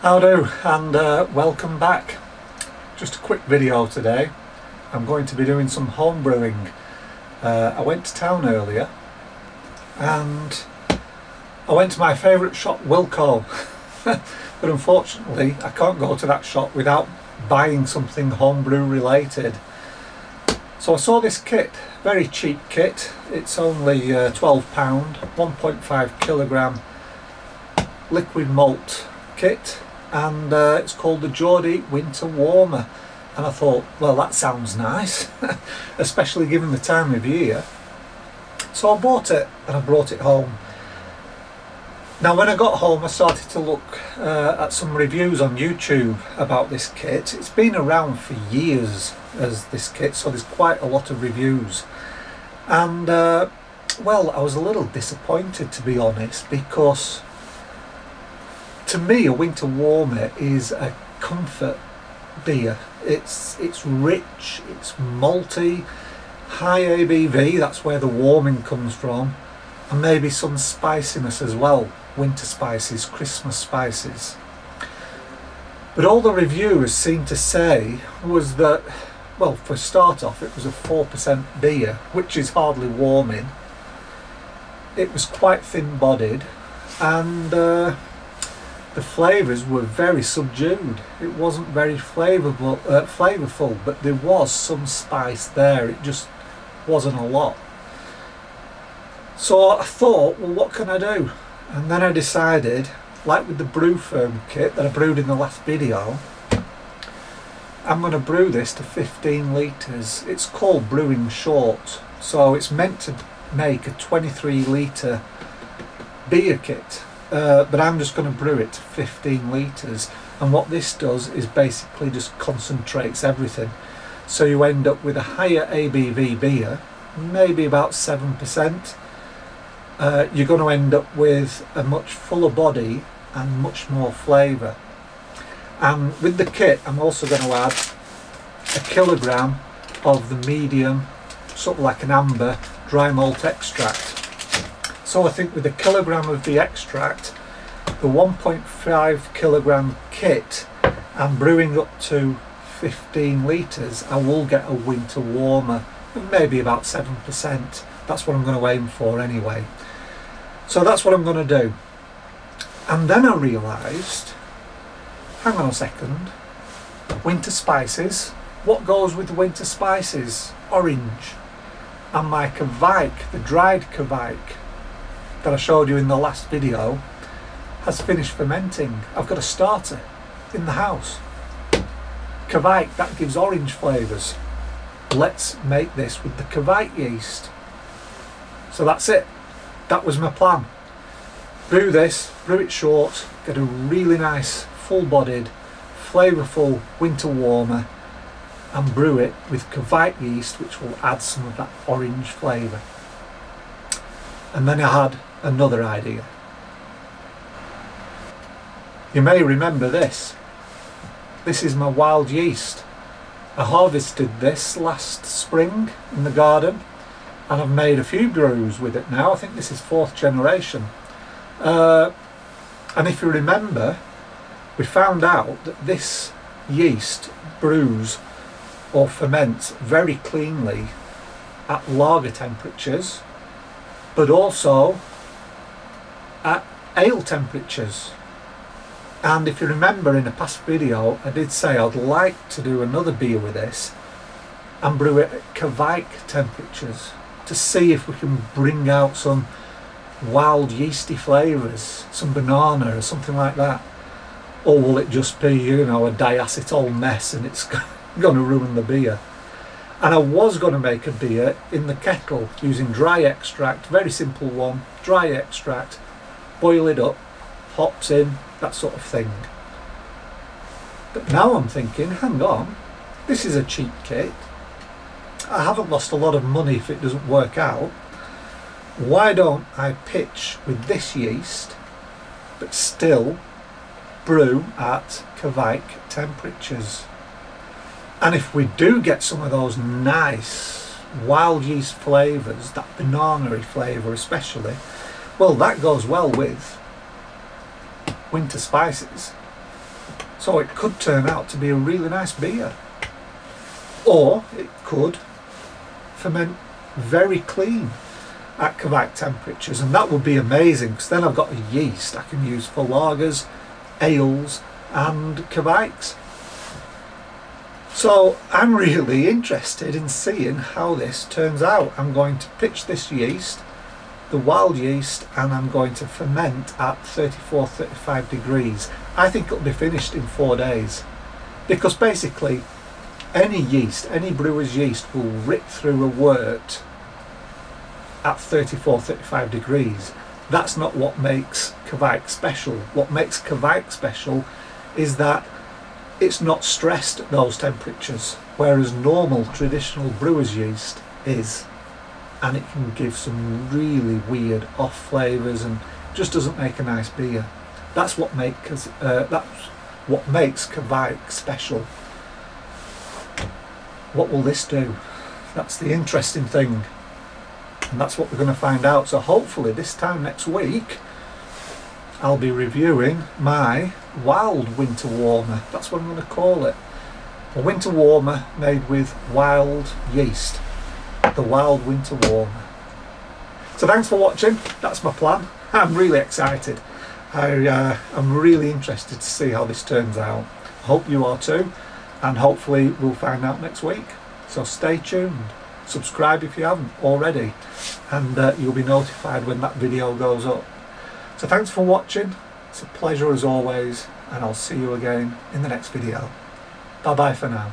How do, and welcome back. Just a quick video today. I'm going to be doing some home brewing. I went to town earlier and I went to my favourite shop, Wilco. But unfortunately I can't go to that shop without buying something homebrew related. So I saw this kit, very cheap kit. It's only £12, 1.5 kilogram liquid malt kit, and it's called the Geordie Winter Warmer. And I thought, well, that sounds nice, especially given the time of year. So I bought it and I brought it home. Now when I got home I started to look at some reviews on YouTube about this kit. It's been around for years as this kit, so there's quite a lot of reviews. And well, I was a little disappointed, to be honest, because to me a winter warmer is a comfort beer. It's rich, it's malty, high ABV, that's where the warming comes from, and maybe some spiciness as well, winter spices, Christmas spices. But all the reviewers seemed to say was that, well, for a start off, it was a 4% beer, which is hardly warming. It was quite thin bodied, and the flavours were very subdued. It wasn't very flavourful, but there was some spice there. It just wasn't a lot. So I thought, well, what can I do? And then I decided, like with the Brew Firm kit that I brewed in the last video, I'm going to brew this to 15 litres. It's called Brewing Short, so it's meant to make a 23 litre beer kit. But I'm just going to brew it to 15 litres, and what this does is basically just concentrates everything, so you end up with a higher ABV beer, maybe about 7%. You're going to end up with a much fuller body and much more flavour. And with the kit I'm also going to add a kilogram of the medium, sort of like an amber, dry malt extract. So I think with a kilogram of the extract, the 1.5 kilogram kit, and brewing up to 15 litres, I will get a winter warmer of maybe about 7%. That's what I'm going to aim for anyway. So that's what I'm going to do. And then I realised, hang on a second, winter spices. What goes with the winter spices? Orange. And my Kvike, the dried Kvike, that I showed you in the last video, has finished fermenting. I've got a starter in the house. Kvike, that gives orange flavours. Let's make this with the Kvike yeast. So that's it. That was my plan. Brew this, brew it short, get a really nice full-bodied, flavourful winter warmer, and brew it with Kvike yeast, which will add some of that orange flavour. And then I had another idea. You may remember this. This is my wild yeast. I harvested this last spring in the garden, and I've made a few brews with it now. I think this is 4th generation. And if you remember, we found out that this yeast brews or ferments very cleanly at lager temperatures, but also at ale temperatures. And if you remember, in a past video I did say I'd like to do another beer with this and brew it at Kvike temperatures to see if we can bring out some wild yeasty flavours, some banana or something like that. Or will it just be, you know, a diacetyl mess and it's going to ruin the beer? And I was going to make a beer in the kettle using dry extract, very simple one, dry extract, boil it up, hops in, that sort of thing. But now I'm thinking, hang on, this is a cheap kit. I haven't lost a lot of money if it doesn't work out. Why don't I pitch with this yeast, but still brew at Kvike temperatures? And if we do get some of those nice wild yeast flavours, that banana-y flavour especially, well, that goes well with winter spices. So it could turn out to be a really nice beer. Or it could ferment very clean at Kvike temperatures, and that would be amazing, because then I've got a yeast I can use for lagers, ales and Kvikes. So I'm really interested in seeing how this turns out. I'm going to pitch this yeast, the wild yeast, and I'm going to ferment at 34-35 degrees. I think it'll be finished in 4 days, because basically any yeast, any brewer's yeast, will rip through a wort at 34-35 degrees. That's not what makes Kvike special. What makes Kvike special is that it's not stressed at those temperatures, whereas normal traditional brewer's yeast is, and it can give some really weird off flavours and just doesn't make a nice beer. That's what makes Kvike special. What will this do? That's the interesting thing, and that's what we're going to find out. So hopefully this time next week I'll be reviewing my wild winter warmer. That's what I'm going to call it. A winter warmer made with wild yeast. The wild winter warmer. So thanks for watching. That's my plan. I'm really excited. I'm really interested to see how this turns out. Hope you are too, and hopefully we'll find out next week. So stay tuned. Subscribe if you haven't already, and you'll be notified when that video goes up. So thanks for watching. It's a pleasure as always, and I'll see you again in the next video. Bye bye for now.